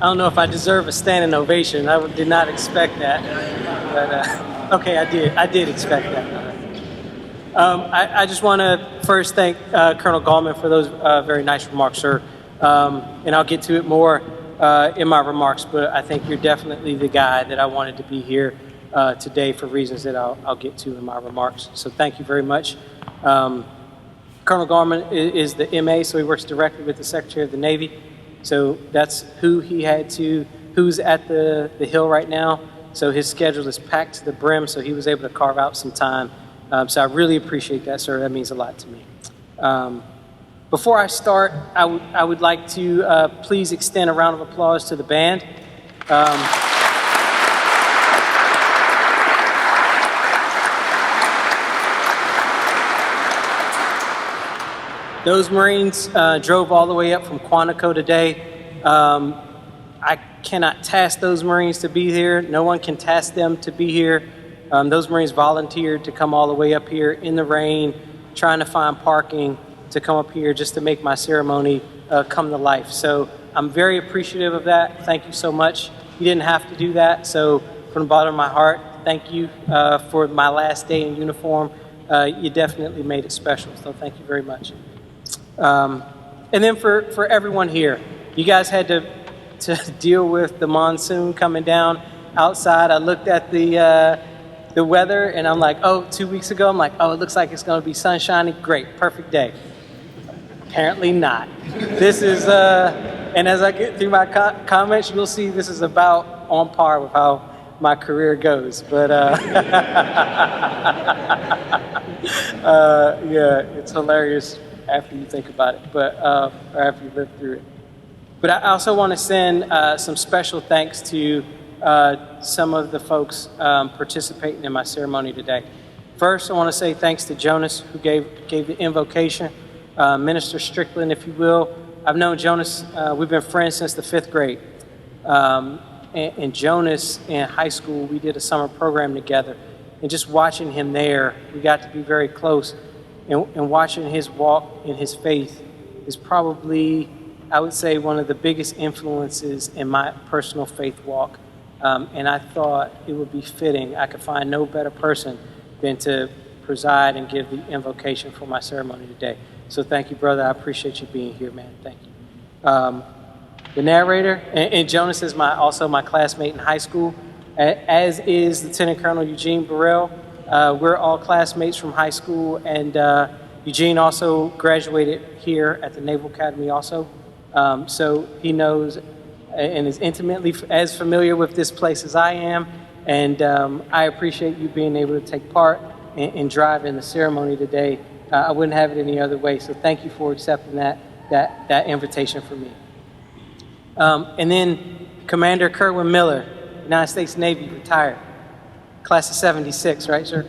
don't know if I deserve a standing ovation. I did not expect that. But, okay, I did expect that. I just want to first thank Colonel Gallman for those very nice remarks, sir. And I'll get to it more in my remarks, but I think you're definitely the guy that I wanted to be here today for reasons that I'll get to in my remarks. So thank you very much. Colonel Gallman is the MA, so he works directly with the Secretary of the Navy. So that's who's at the Hill right now. So his schedule is packed to the brim, so he was able to carve out some time. So I really appreciate that, sir. That means a lot to me. Before I start, I would like to please extend a round of applause to the band. Those Marines drove all the way up from Quantico today. I cannot task those Marines to be here. No one can task them to be here. Those Marines volunteered to come all the way up here in the rain, trying to find parking to come up here just to make my ceremony come to life. So I'm very appreciative of that. Thank you so much. You didn't have to do that. So from the bottom of my heart, thank you for my last day in uniform. You definitely made it special. So thank you very much. And then for everyone here, you guys had to deal with the monsoon coming down outside. I looked at the weather and I'm like, 2 weeks ago, I'm like, it looks like it's going to be sunshiny. Great, perfect day. Apparently not. This is, and as I get through my comments, you'll see this is about on par with how my career goes. But yeah, it's hilarious after you think about it, but or after you live through it. But I also want to send some special thanks to some of the folks participating in my ceremony today. First, I want to say thanks to Jonas, who gave the invocation. Minister Strickland, if you will. I've known Jonas, we've been friends since the 5th grade. And Jonas, in high school, we did a summer program together. And just watching him there, we got to be very close. And watching his walk in his faith is probably, I would say, one of the biggest influences in my personal faith walk. And I thought it would be fitting. I could find no better person than to preside and give the invocation for my ceremony today. So thank you, brother. I appreciate you being here, man. Thank you. The narrator, and Jonas is also my classmate in high school, as is Lieutenant Colonel Eugene Burrell. We're all classmates from high school, and Eugene also graduated here at the Naval Academy also. So he knows and is intimately as familiar with this place as I am, and I appreciate you being able to take part and drive in the ceremony today. I wouldn't have it any other way, so thank you for accepting that invitation from me. And then Commander Kerwin Miller, United States Navy, retired. Class of 76, right, sir?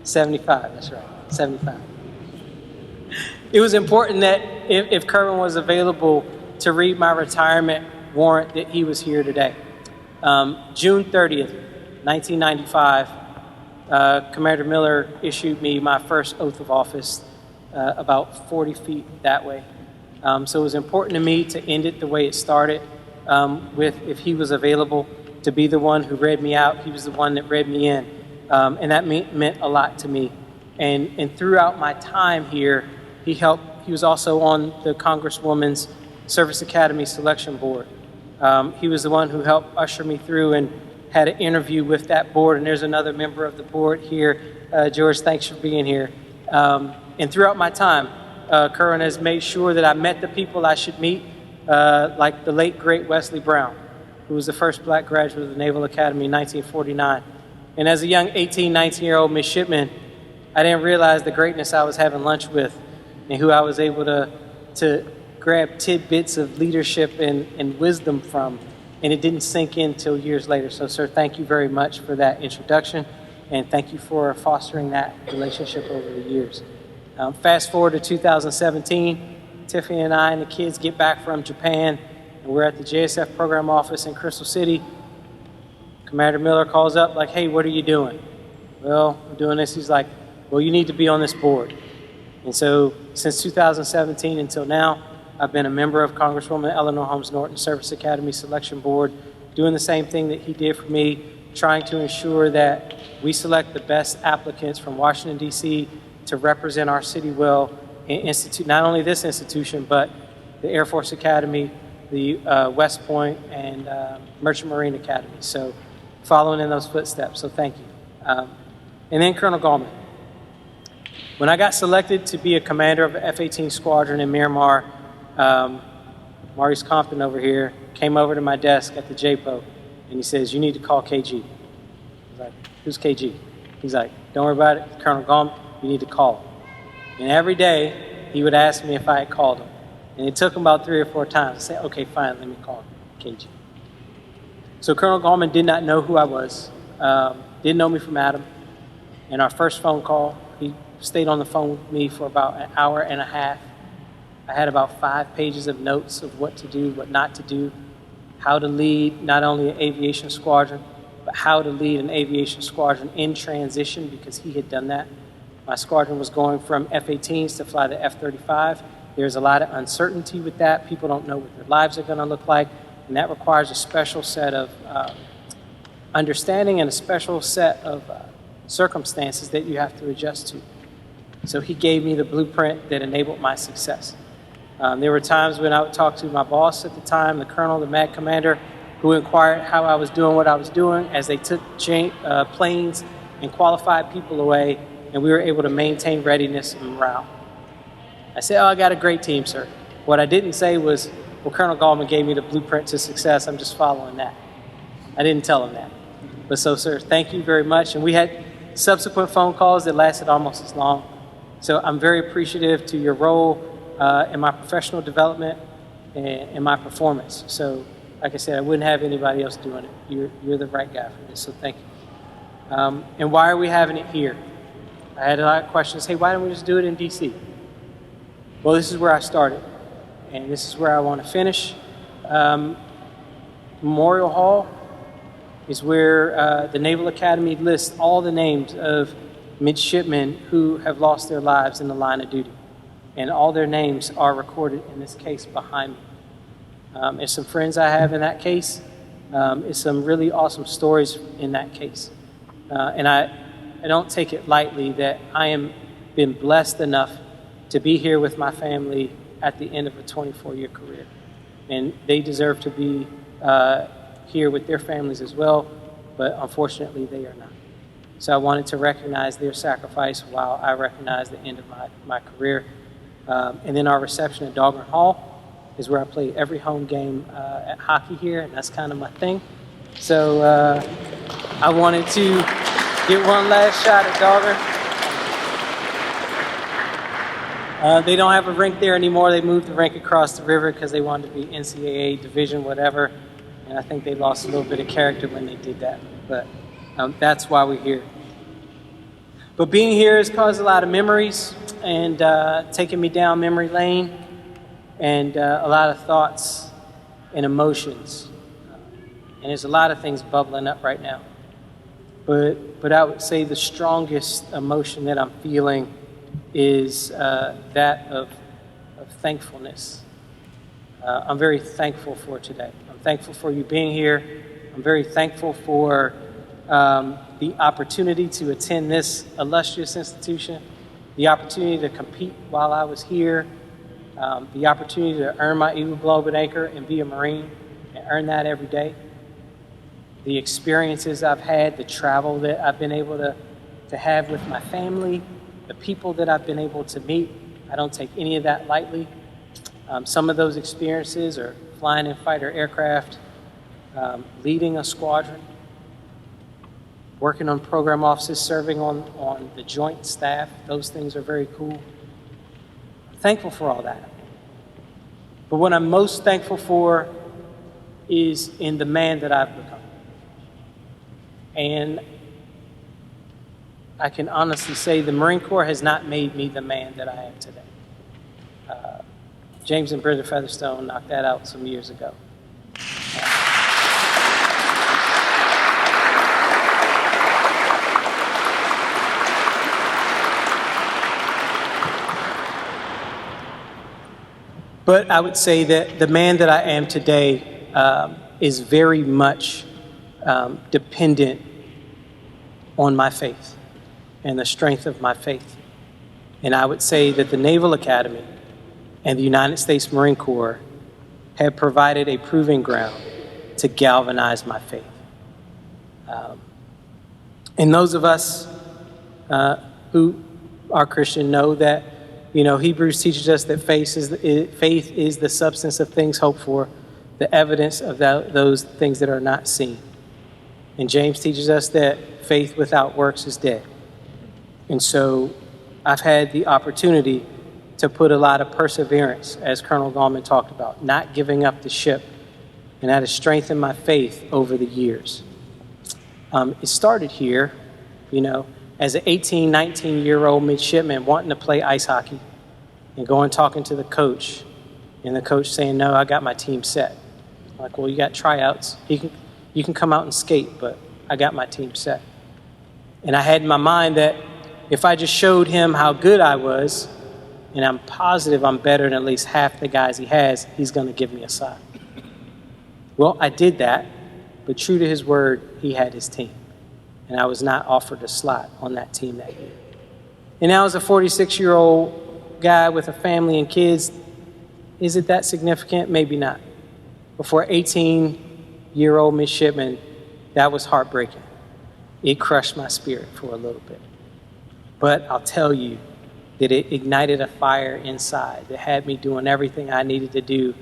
75, that's right, 75. It was important that if Kerwin was available to read my retirement warrant, that he was here today. June 30th, 1995, Commander Miller issued me my first oath of office about 40 feet that way. So it was important to me to end it the way it started, with if he was available to be the one who read me out. He was the one that read me in, and that meant a lot to me. And throughout my time here, he was also on the Congresswoman's Service Academy Selection Board. He was the one who helped usher me through and had an interview with that board, and there's another member of the board here. George, thanks for being here. And throughout my time, Kerwin has made sure that I met the people I should meet, like the late, great Wesley Brown, who was the first black graduate of the Naval Academy in 1949. And as a young 18, 19-year-old midshipman, I didn't realize the greatness I was having lunch with and who I was able to grab tidbits of leadership and wisdom from, and it didn't sink in until years later. So, sir, thank you very much for that introduction, and thank you for fostering that relationship over the years. Fast forward to 2017, Tiffany and I and the kids get back from Japan, and we're at the JSF program office in Crystal City. Commander Miller calls up like, hey, what are you doing? Well, we're doing this. He's like, well, you need to be on this board. And so since 2017 until now, I've been a member of Congresswoman Eleanor Holmes Norton's Service Academy Selection Board, doing the same thing that he did for me, trying to ensure that we select the best applicants from Washington, D.C. to represent our city well and institute not only this institution, but the Air Force Academy, the West Point, and Merchant Marine Academy. So following in those footsteps, so thank you. And then Colonel Gallman. When I got selected to be a commander of the F-18 Squadron in Miramar, Maurice Compton over here came over to my desk at the JPO, and he says, "You need to call KG." I was like, "Who's KG?" He's like, "Don't worry about it, Colonel Gallman, you need to call him." And every day, he would ask me if I had called him. And it took him about 3 or 4 times. I said, "Okay, fine, let me call him, KG." So Colonel Gallman did not know who I was, didn't know me from Adam. And our first phone call, he stayed on the phone with me for about an hour and a half. I had about 5 pages of notes of what to do, what not to do, how to lead not only an aviation squadron, but how to lead an aviation squadron in transition, because he had done that. My squadron was going from F-18s to fly the F-35. There's a lot of uncertainty with that. People don't know what their lives are going to look like, and that requires a special set of understanding and a special set of circumstances that you have to adjust to. So he gave me the blueprint that enabled my success. There were times when I would talk to my boss at the time, the colonel, the MAD commander, who inquired how I was doing what I was doing as they took planes and qualified people away, and we were able to maintain readiness and morale. I said, "Oh, I got a great team, sir." What I didn't say was, "Well, Colonel Gallman gave me the blueprint to success. I'm just following that." I didn't tell him that. But so, sir, thank you very much. And we had subsequent phone calls that lasted almost as long. So I'm very appreciative to your role in my professional development and my performance. So, like I said, I wouldn't have anybody else doing it. You're the right guy for this, so thank you. And why are we having it here? I had a lot of questions. Hey, why don't we just do it in D.C.? Well, this is where I started, and this is where I want to finish. Memorial Hall is where the Naval Academy lists all the names of midshipmen who have lost their lives in the line of duty. And all their names are recorded in this case behind me. There's some friends I have in that case. It's some really awesome stories in that case. And I don't take it lightly that I am been blessed enough to be here with my family at the end of a 24-year career. And they deserve to be here with their families as well, but unfortunately they are not. So I wanted to recognize their sacrifice while I recognize the end of my career. And then our reception at Dahlgren Hall is where I play every home game at hockey here, and that's kind of my thing. So I wanted to get one last shot at Dahlgren. They don't have a rink there anymore. They moved the rink across the river because they wanted to be NCAA division, whatever. And I think they lost a little bit of character when they did that. But that's why we're here. But being here has caused a lot of memories and taken me down memory lane and a lot of thoughts and emotions. And there's a lot of things bubbling up right now. But I would say the strongest emotion that I'm feeling is that of thankfulness. I'm very thankful for today. I'm thankful for you being here. I'm very thankful for the opportunity to attend this illustrious institution, the opportunity to compete while I was here, the opportunity to earn my Eagle Globe and Anchor and be a Marine and earn that every day, the experiences I've had, the travel that I've been able to have with my family, the people that I've been able to meet. I don't take any of that lightly. Some of those experiences are flying in fighter aircraft, leading a squadron, working on program offices, serving on the joint staff. Those things are very cool. I'm thankful for all that. But what I'm most thankful for is in the man that I've become. And I can honestly say the Marine Corps has not made me the man that I am today. James and Brenda Featherstone knocked that out some years ago. But I would say that the man that I am today is very much dependent on my faith and the strength of my faith. And I would say that the Naval Academy and the United States Marine Corps have provided a proving ground to galvanize my faith. And those of us who are Christian know that, Hebrews teaches us that faith is the substance of things hoped for, the evidence of those things that are not seen. And James teaches us that faith without works is dead. And so I've had the opportunity to put a lot of perseverance, as Colonel Gallman talked about, not giving up the ship. And that has strengthened my faith over the years. It started here, as an 18, 19-year-old midshipman wanting to play ice hockey and going talking to the coach, and the coach saying, no, I got my team set. I'm like, well, you got tryouts. You can come out and skate, but I got my team set. And I had in my mind that if I just showed him how good I was, and I'm positive I'm better than at least half the guys he has, he's going to give me a sign. Well, I did that, but true to his word, he had his team. And I was not offered a slot on that team that year. And now as a 46-year-old guy with a family and kids, is it that significant? Maybe not. But for an 18-year-old midshipman, that was heartbreaking. It crushed my spirit for a little bit. But I'll tell you that it ignited a fire inside that had me doing everything I needed to do.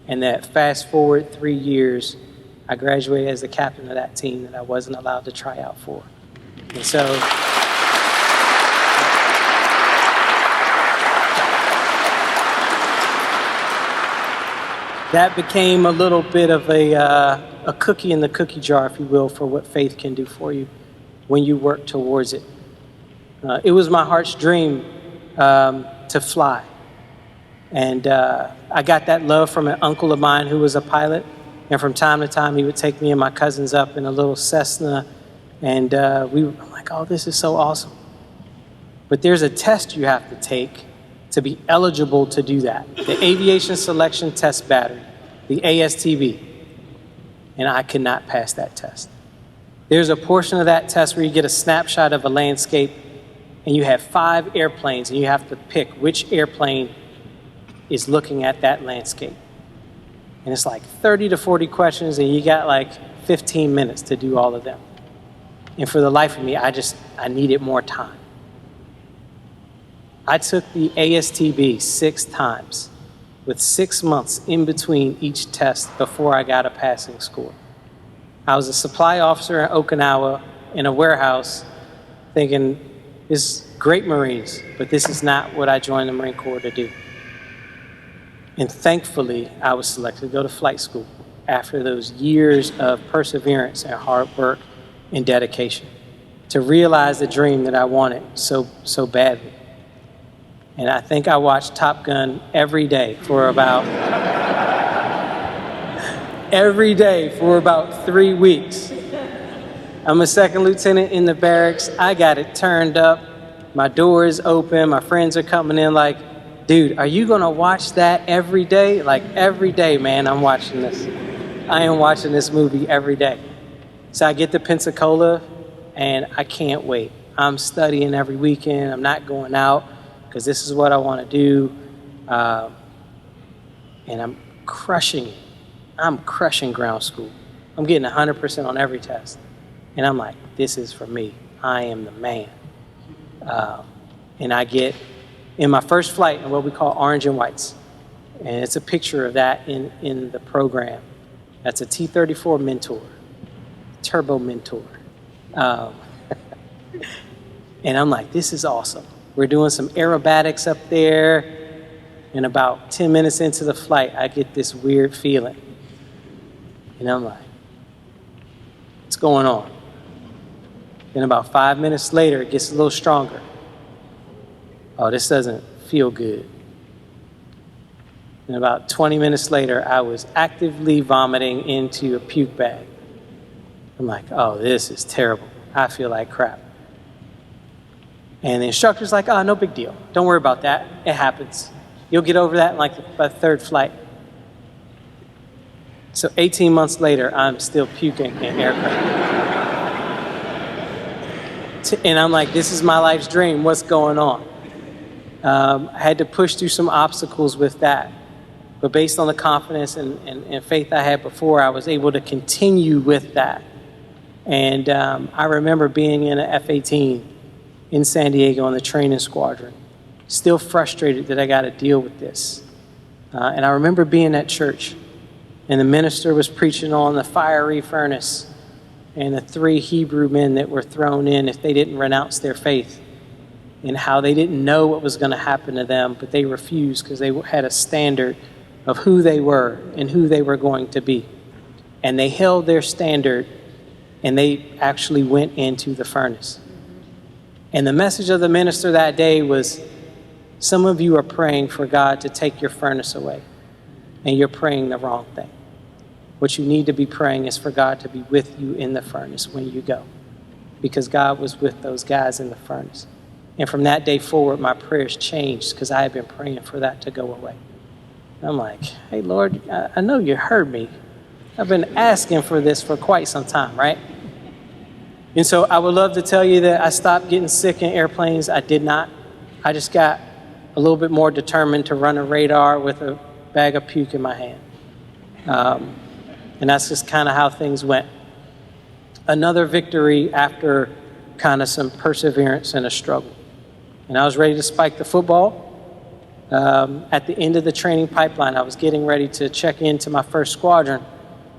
And that fast forward 3 years, I graduated as the captain of that team that I wasn't allowed to try out for. And so that became a little bit of a cookie in the cookie jar, if you will, for what faith can do for you when you work towards it. It was my heart's dream to fly. And I got that love from an uncle of mine who was a pilot. And from time to time, he would take me and my cousins up in a little Cessna. And I'm like, oh, this is so awesome. But there's a test you have to take to be eligible to do that. The Aviation Selection Test Battery, the ASTB. And I could not pass that test. There's a portion of that test where you get a snapshot of a landscape, and you have 5 airplanes, and you have to pick which airplane is looking at that landscape. And it's like 30 to 40 questions, and you got like 15 minutes to do all of them. And for the life of me, I needed more time. I took the ASTB 6 times, with 6 months in between each test before I got a passing score. I was a supply officer in Okinawa in a warehouse thinking, this is great Marines, but this is not what I joined the Marine Corps to do. And thankfully, I was selected to go to flight school after those years of perseverance and hard work and dedication to realize the dream that I wanted so badly. And I think I watched Top Gun every day for about 3 weeks. I'm a second lieutenant in the barracks. I got it turned up. My door is open. My friends are coming in like, dude, are you going to watch that every day? Like every day, man, I'm watching this. I am watching this movie every day. So I get to Pensacola, and I can't wait. I'm studying every weekend. I'm not going out because this is what I want to do. And I'm crushing it. I'm crushing ground school. I'm getting 100% on every test. And I'm like, this is for me. I am the man. And I get in my first flight in what we call orange and whites. And it's a picture of that in the program. That's a T-34 Mentor, Turbo Mentor. And I'm like, this is awesome. We're doing some aerobatics up there. And about 10 minutes into the flight, I get this weird feeling. And I'm like, what's going on? Then about 5 minutes later, it gets a little stronger. Oh, this doesn't feel good. And about 20 minutes later, I was actively vomiting into a puke bag. I'm like, oh, this is terrible. I feel like crap. And the instructor's like, oh, no big deal. Don't worry about that. It happens. You'll get over that in like the third flight. So 18 months later, I'm still puking in aircraft. And I'm like, this is my life's dream. What's going on? I had to push through some obstacles with that. But based on the confidence and faith I had before, I was able to continue with that. And I remember being in an F-18 in San Diego on the training squadron, still frustrated that I got to deal with this. And I remember being at church, and the minister was preaching on the fiery furnace and the 3 Hebrew men that were thrown in if they didn't renounce their faith, and how they didn't know what was going to happen to them, but they refused because they had a standard of who they were and who they were going to be. And they held their standard, and they actually went into the furnace. And the message of the minister that day was, some of you are praying for God to take your furnace away, and you're praying the wrong thing. What you need to be praying is for God to be with you in the furnace when you go, because God was with those guys in the furnace. And from that day forward, my prayers changed because I had been praying for that to go away. I'm like, hey, Lord, I know you heard me. I've been asking for this for quite some time, right? And so I would love to tell you that I stopped getting sick in airplanes. I did not. I just got a little bit more determined to run a radar with a bag of puke in my hand. And that's just kind of how things went. Another victory after kind of some perseverance and a struggle. And I was ready to spike the football. At the end of the training pipeline, I was getting ready to check into my first squadron,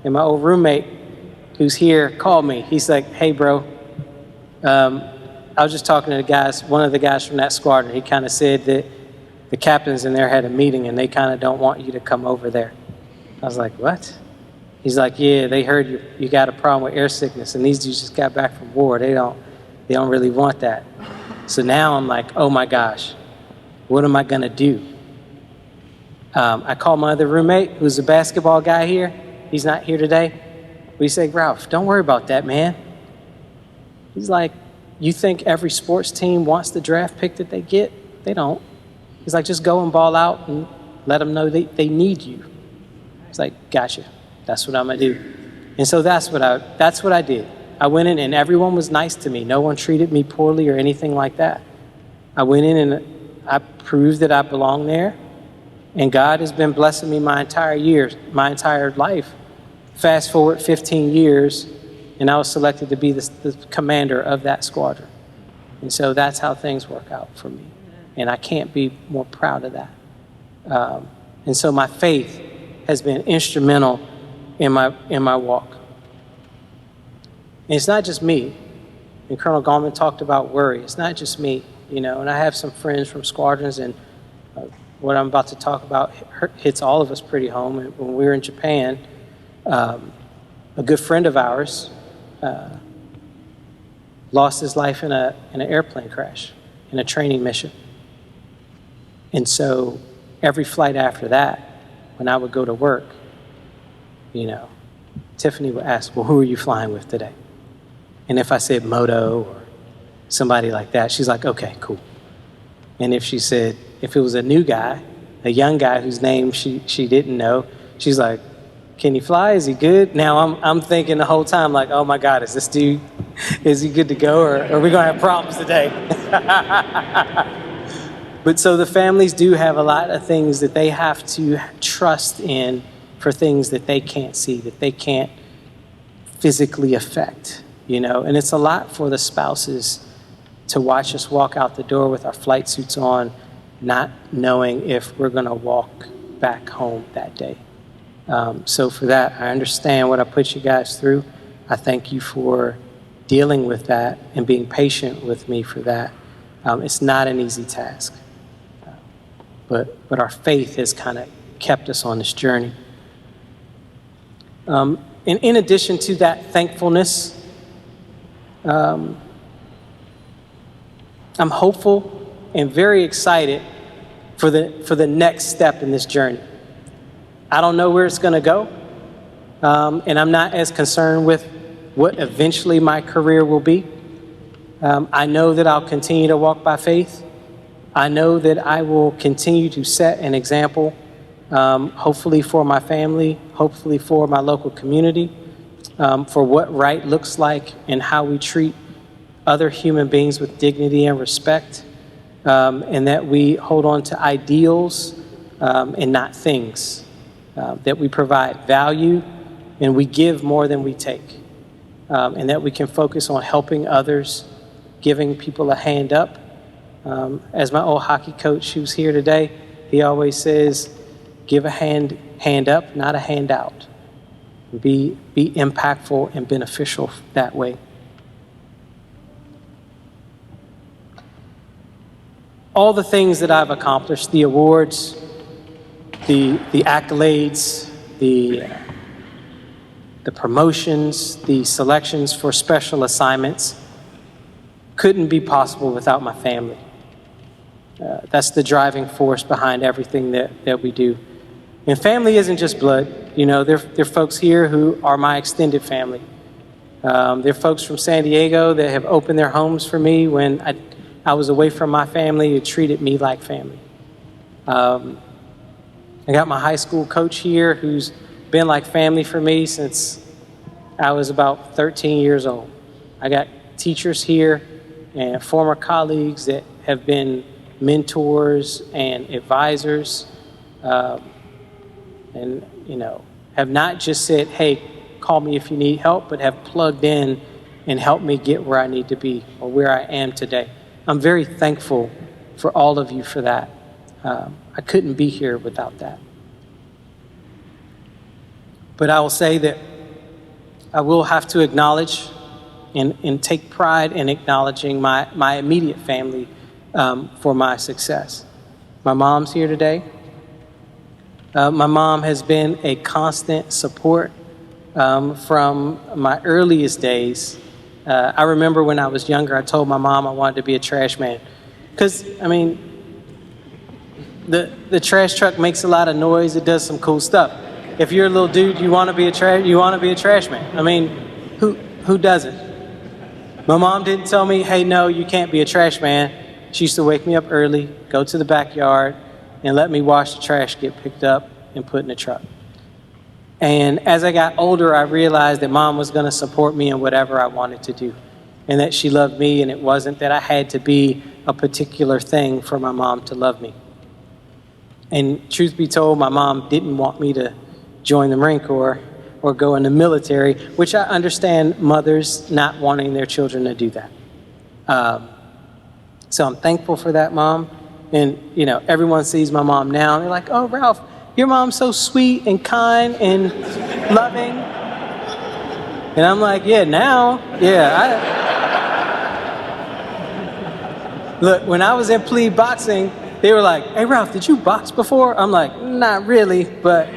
and my old roommate, who's here, called me. He's like, hey, bro, I was just talking to the guys, one of the guys from that squadron. He kind of said that the captains in there had a meeting, and they kind of don't want you to come over there. I was like, what? He's like, yeah, they heard you got a problem with air sickness, and these dudes just got back from war. They don't really want that. So now I'm like, oh my gosh, what am I gonna do? I called my other roommate, who's a basketball guy here. He's not here today. We say, Ralph, don't worry about that, man. He's like, you think every sports team wants the draft pick that they get? They don't. He's like, just go and ball out and let them know they need you. It's like, gotcha. That's what I'm gonna do. And so that's what I did. I went in and everyone was nice to me. No one treated me poorly or anything like that. I went in and I proved that I belong there. And God has been blessing me my entire life. Fast forward 15 years, and I was selected to be the commander of that squadron. And so that's how things work out for me. And I can't be more proud of that. And so my faith has been instrumental in my walk. And it's not just me. And Colonel Gallman talked about worry. It's not just me, and I have some friends from squadrons, and what I'm about to talk about hits all of us pretty home. And when we were in Japan, a good friend of ours lost his life in an airplane crash, in a training mission. And so every flight after that, when I would go to work, Tiffany would ask, well, who are you flying with today? And if I said Moto or somebody like that, she's like, okay, cool. And if it was a new guy, a young guy whose name she didn't know, she's like, can he fly? Is he good? Now I'm thinking the whole time, like, oh my God, is he good to go, or are we gonna have problems today? But so the families do have a lot of things that they have to trust in for things that they can't see, that they can't physically affect, and it's a lot for the spouses to watch us walk out the door with our flight suits on, not knowing if we're going to walk back home that day. So for that, I understand what I put you guys through. I thank you for dealing with that and being patient with me for that. It's not an easy task, but our faith has kind of kept us on this journey. And in addition to that thankfulness, I'm hopeful and very excited for the next step in this journey. I don't know where it's going to go, and I'm not as concerned with what eventually my career will be. I know that I'll continue to walk by faith, I know that I will continue to set an example, hopefully for my family, hopefully for my local community, for what right looks like and how we treat other human beings with dignity and respect, and that we hold on to ideals and not things, that we provide value and we give more than we take, and that we can focus on helping others, giving people a hand up. As my old hockey coach who's here today, he always says, give a hand up, not a handout. Be impactful and beneficial that way. All the things that I've accomplished, the awards, the accolades, the promotions, the selections for special assignments, couldn't be possible without my family. That's the driving force behind everything that we do. And family isn't just blood. You know, there are folks here who are my extended family. There are folks from San Diego that have opened their homes for me when I was away from my family, who treated me like family. I got my high school coach here who's been like family for me since I was about 13 years old. I got teachers here and former colleagues that have been mentors and advisors, and, you know, have not just said, hey, call me if you need help, but have plugged in and helped me get where I need to be or where I am today. I'm very thankful for all of you for that. I couldn't be here without that. But I will say that I will have to acknowledge and take pride in acknowledging my immediate family for my success. My mom's here today. My mom has been a constant support from my earliest days. I remember when I was younger, I told my mom I wanted to be a trash man. Because, I mean, the trash truck makes a lot of noise. It does some cool stuff. If you're a little dude, you want to be a trash man. I mean, who doesn't? My mom didn't tell me, hey, no, you can't be a trash man. She used to wake me up early, go to the backyard, and let me watch the trash get picked up and put in the truck. And as I got older, I realized that Mom was going to support me in whatever I wanted to do, and that she loved me, and it wasn't that I had to be a particular thing for my mom to love me. And truth be told, my mom didn't want me to join the Marine Corps or go in the military, which I understand mothers not wanting their children to do that. So I'm thankful for that, Mom. And, you know, everyone sees my mom now, and they're like, oh, Ralph, your mom's so sweet and kind and loving. And I'm like, yeah, now, yeah. Look, when I was in plea boxing, they were like, hey, Ralph, did you box before? I'm like, not really, but...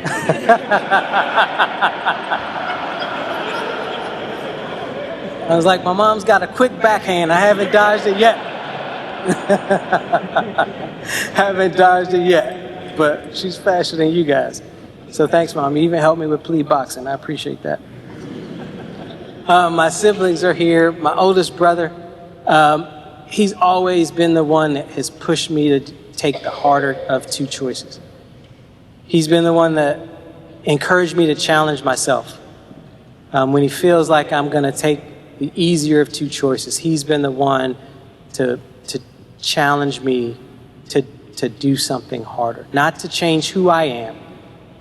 I was like, my mom's got a quick backhand. I haven't dodged it yet. Haven't dodged it yet, but she's faster than you guys. So thanks, Mom. You even helped me with plea boxing. I appreciate that. My siblings are here. My oldest brother, he's always been the one that has pushed me to take the harder of two choices. He's been the one that encouraged me to challenge myself. When he feels like I'm going to take the easier of two choices, he's been the one to challenge me to do something harder. Not to change who I am,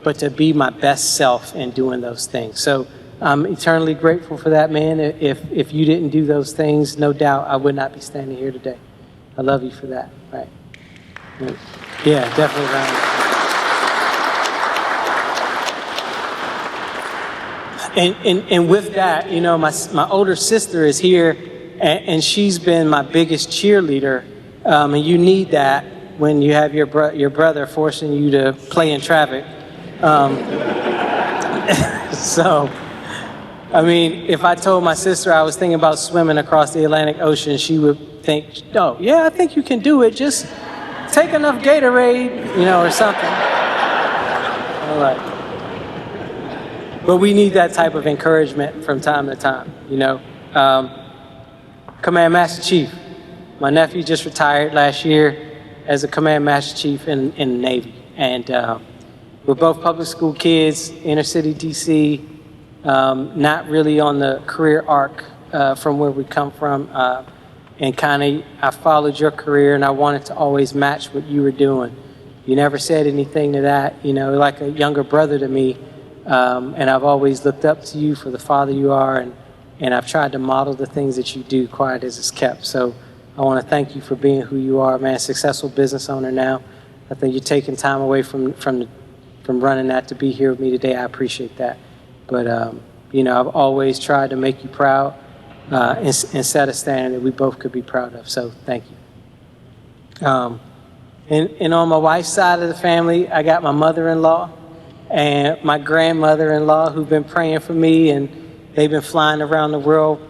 but to be my best self in doing those things. So I'm eternally grateful for that, man. If you didn't do those things, no doubt I would not be standing here today. I love you for that. Right? Yeah, definitely, Ryan. And with that, you know, my older sister is here, and she's been my biggest cheerleader. And you need that when you have your brother forcing you to play in traffic. So, I mean, if I told my sister I was thinking about swimming across the Atlantic Ocean, she would think, oh, yeah, I think you can do it. Just take enough Gatorade, you know, or something. All right. But we need that type of encouragement from time to time, you know. Command Master Chief, my nephew just retired last year. as a command master chief in the Navy. And we're both public school kids, inner city DC, not really on the career arc from where we come from. And kind of, I followed your career, and I wanted to always match what you were doing. You never said anything to that, like a younger brother to me. And I've always looked up to you for the father you are, and I've tried to model the things that you do, quiet as it's kept. So I want to thank you for being who you are, man. Successful business owner now. I think you're taking time away from running that to be here with me today. I appreciate that. But, I've always tried to make you proud and set a standard that we both could be proud of. So thank you. And on my wife's side of the family, I got my mother-in-law and my grandmother-in-law who've been praying for me, and they've been flying around the world,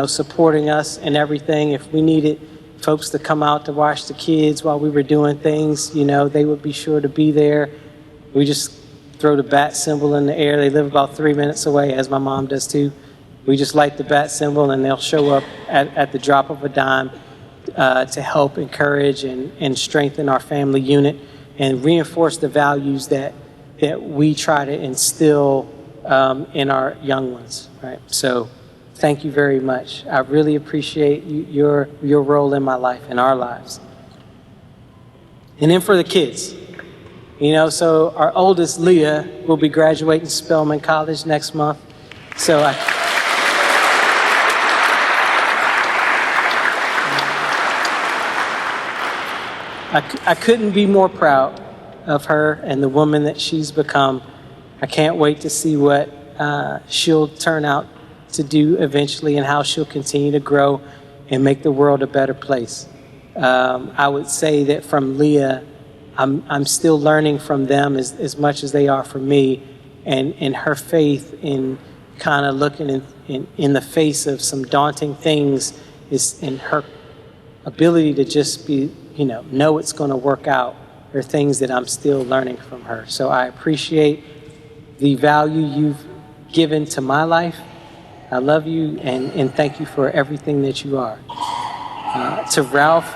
supporting us and everything. If we needed folks to come out to watch the kids while we were doing things, they would be sure to be there. We just throw the bat symbol in the air. They live about 3 minutes away, as my mom does too. We just light the bat symbol, and they'll show up at the drop of a dime to help encourage and strengthen our family unit and reinforce the values that we try to instill in our young ones, right? So thank you very much. I really appreciate your role in my life, in our lives. And then for the kids, so our oldest, Leah, will be graduating Spelman College next month. So I couldn't be more proud of her and the woman that she's become. I can't wait to see what she'll turn out to do eventually and how she'll continue to grow and make the world a better place. I would say that from Leah, I'm still learning from them as much as they are from me, and her faith in kind of looking in the face of some daunting things is in her ability to just be, know it's going to work out. Are things that I'm still learning from her. So I appreciate the value you've given to my life. I love you and thank you for everything that you are. To Ralph,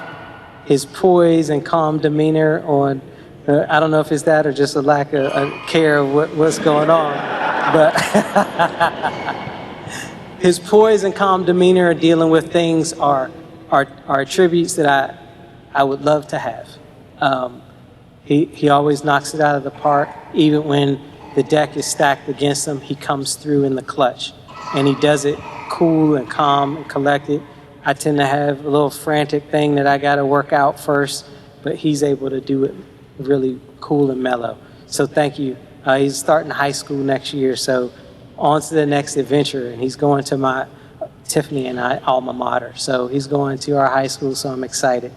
his poise and calm demeanor on, I don't know if it's that or just a lack of care of what's going on, but his poise and calm demeanor dealing with things are attributes that I would love to have. He always knocks it out of the park. Even when the deck is stacked against him, he comes through in the clutch. And he does it cool and calm and collected. I tend to have a little frantic thing that I got to work out first, but he's able to do it really cool and mellow. So thank you. He's starting high school next year, so on to the next adventure. And he's going to my Tiffany and I alma mater. So he's going to our high school, so I'm excited.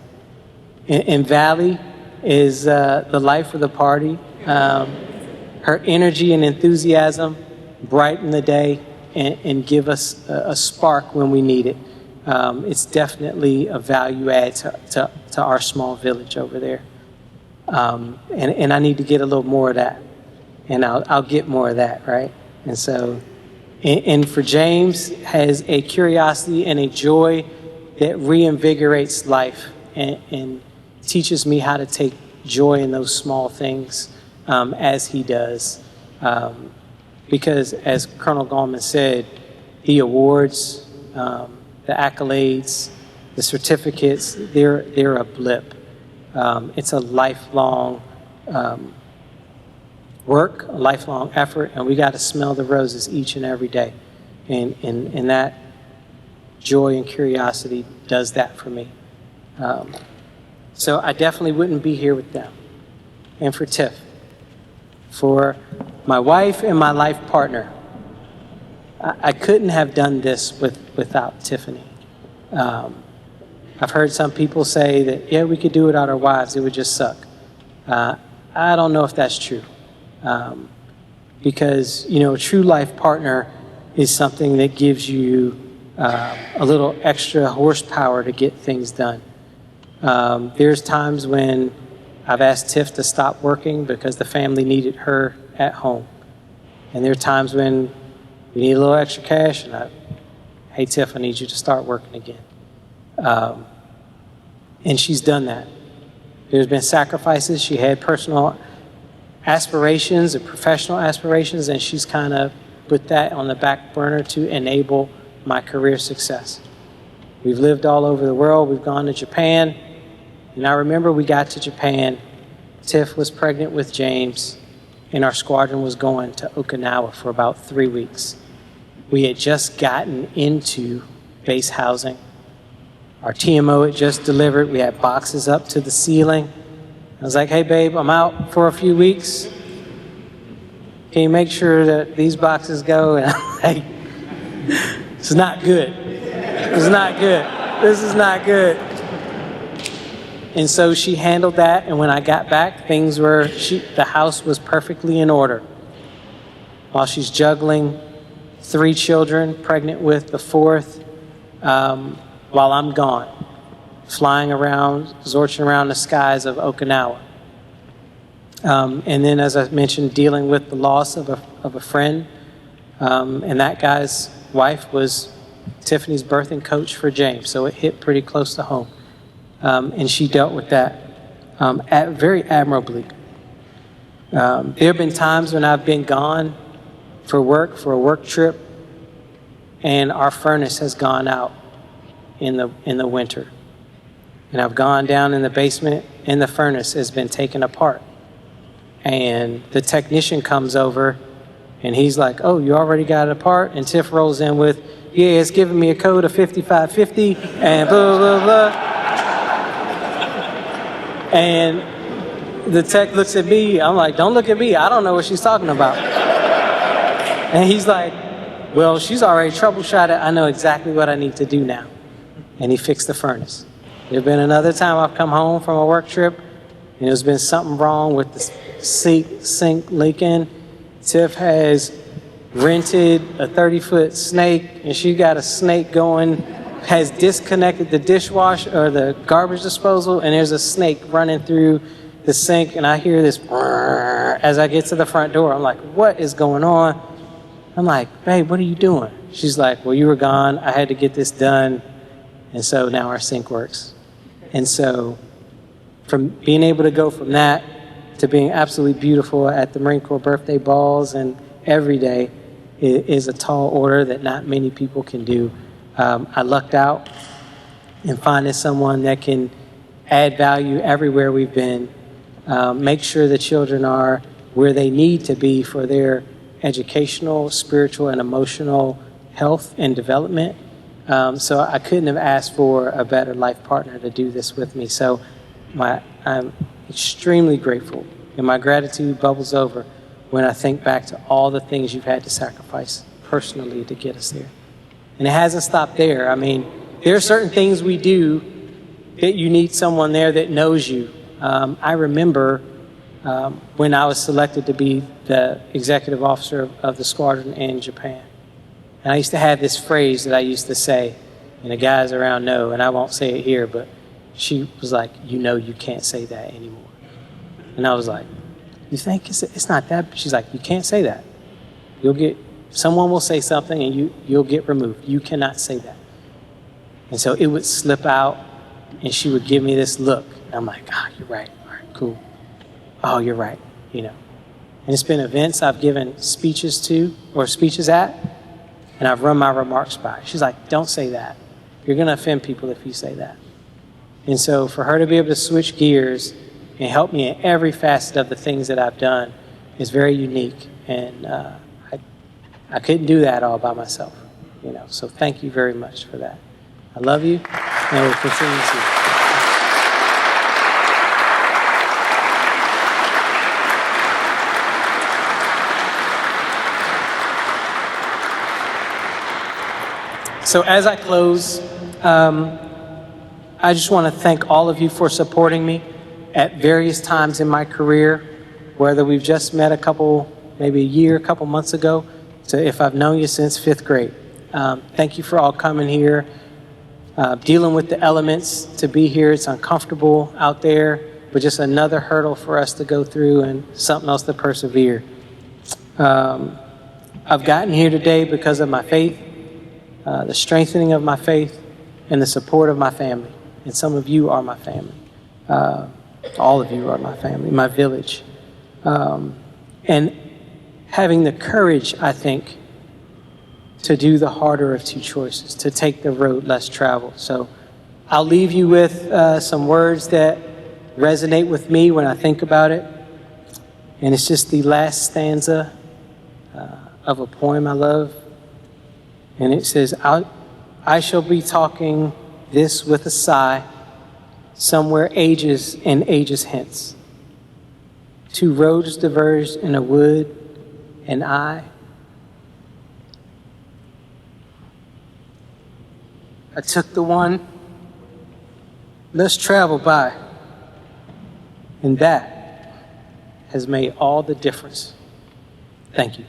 And Valley is the life of the party. Her energy and enthusiasm brighten the day and give us a spark when we need it. It's definitely a value add to our small village over there. And I need to get a little more of that. And I'll get more of that, right? And so, and for James, has a curiosity and a joy that reinvigorates life and teaches me how to take joy in those small things as he does. Because as Colonel Gallman said, the awards, the accolades, the certificates, they're a blip. It's a lifelong work, a lifelong effort, and we got to smell the roses each and every day. And that joy and curiosity does that for me. So I definitely wouldn't be here with them. And for Tiff, for my wife and my life partner, I couldn't have done this without Tiffany. I've heard some people say that, yeah, we could do it without our wives, it would just suck. I don't know if that's true. Because, a true life partner is something that gives you a little extra horsepower to get things done. There's times when I've asked Tiff to stop working because the family needed her at home. And there are times when we need a little extra cash, and hey, Tiff, I need you to start working again. And she's done that. There's been sacrifices. She had personal aspirations and professional aspirations, and she's kind of put that on the back burner to enable my career success. We've lived all over the world. We've gone to Japan. And I remember we got to Japan. Tiff was pregnant with James, and our squadron was going to Okinawa for about 3 weeks. We had just gotten into base housing. Our TMO had just delivered. We had boxes up to the ceiling. I was like, hey, babe, I'm out for a few weeks. Can you make sure that these boxes go? And I'm like, it's not good. It's not good. This is not good. And so she handled that, and when I got back, the house was perfectly in order. While she's juggling 3 children, pregnant with the 4th, while I'm gone, flying around, zorching around the skies of Okinawa. And then, as I mentioned, dealing with the loss of a friend, and that guy's wife was Tiffany's birthing coach for James, so it hit pretty close to home. And she dealt with that very admirably. There have been times when I've been gone for a work trip, and our furnace has gone out in the winter. And I've gone down in the basement, and the furnace has been taken apart. And the technician comes over, and he's like, oh, you already got it apart? And Tiff rolls in with, yeah, it's giving me a code of 5550, and blah, blah, blah. And the tech looks at me. I'm like, don't look at me. I don't know what she's talking about. And he's like, well, she's already troubleshot it. I know exactly what I need to do now. And he fixed the furnace. There's been another time I've come home from a work trip, and there's been something wrong with the sink leaking. Tiff has rented a 30-foot snake, and she got a snake going, has disconnected the dishwasher or the garbage disposal, and there's a snake running through the sink, and I hear this as I get to the front door. I'm like, what is going on? I'm like, babe, what are you doing? She's like, well, you were gone. I had to get this done, and so now our sink works. And so from being able to go from that to being absolutely beautiful at the Marine Corps birthday balls and every day is a tall order that not many people can do. I lucked out in finding someone that can add value everywhere we've been, make sure the children are where they need to be for their educational, spiritual, and emotional health and development. So I couldn't have asked for a better life partner to do this with me. So I'm extremely grateful, and my gratitude bubbles over when I think back to all the things you've had to sacrifice personally to get us there. And it hasn't stopped there. I mean, there are certain things we do that you need someone there that knows you. I remember when I was selected to be the executive officer of the squadron in Japan. And I used to have this phrase that I used to say, and the guys around know, and I won't say it here, but she was like, you know you can't say that anymore. And I was like, you think it's not that? She's like, you can't say that. Someone will say something and you'll get removed. You cannot say that. And so it would slip out, and she would give me this look. And I'm like, you're right. All right, cool. Oh, you're right. And it's been events I've given speeches to or speeches at, and I've run my remarks by. She's like, don't say that. You're going to offend people if you say that. And so for her to be able to switch gears and help me in every facet of the things that I've done is very unique. And I couldn't do that all by myself. So thank you very much for that. I love you, and we'll continue to see you. So as I close, I just want to thank all of you for supporting me at various times in my career, whether we've just met a couple months ago, to if I've known you since 5th grade. Thank you for all coming here, dealing with the elements to be here. It's uncomfortable out there, but just another hurdle for us to go through and something else to persevere. I've gotten here today because of my faith, the strengthening of my faith, and the support of my family. And some of you are my family. All of you are my family, my village. And having the courage, I think, to do the harder of two choices, to take the road less traveled. So I'll leave you with some words that resonate with me when I think about it. And it's just the last stanza of a poem I love. And it says, I shall be talking this with a sigh, somewhere ages and ages hence. Two roads diverged in a wood, and I took the one less traveled by, and that has made all the difference. Thank you.